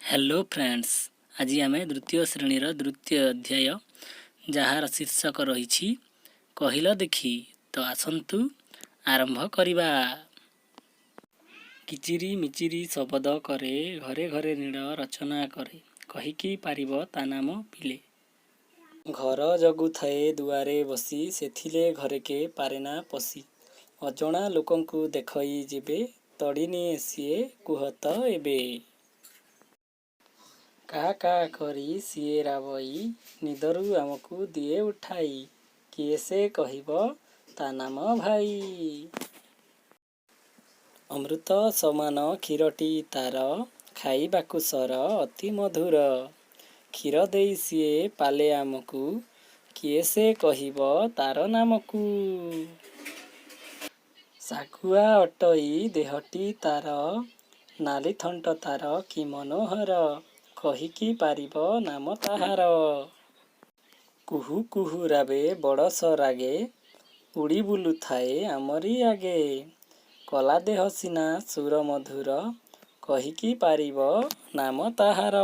Hello friends, आज आम द्वितीय श्रेणीर द्वितीय अध्याय जार शीर्षक रही कहल देखी। तो आसतु आरंभ करवा। किचिरी मिचिरी शब्द करे घरे घरे नीड़ रचना करे कहीकि पारिब ता नाम पिले। घर जगु थाए दुआरे बसी सेथिले घरेके पारेना पसी। अजणा लोकंकु देखई जेबे तड़िनी सीए कुहत एबे। का का करी सीए राबई निदरू आमकु दिए उठाई किए से कहिब ता नाम भाई। अमृत समान क्षीरटी तार खाइबाकु सर अति मधुर। क्षीर देई सीए पाले आमकु किए से कहिब तार नामकु। सागुआ अटई देहटी तार नाली थंट तार कि मनोहर कहीकि पारिब नाम ताहार। कुहू कुहू राबे बड़स रागे उड़ी बुलु थाए आमरी आगे। कला देह सिना सुर मधुर कहीकि पारिब नाम ताहार।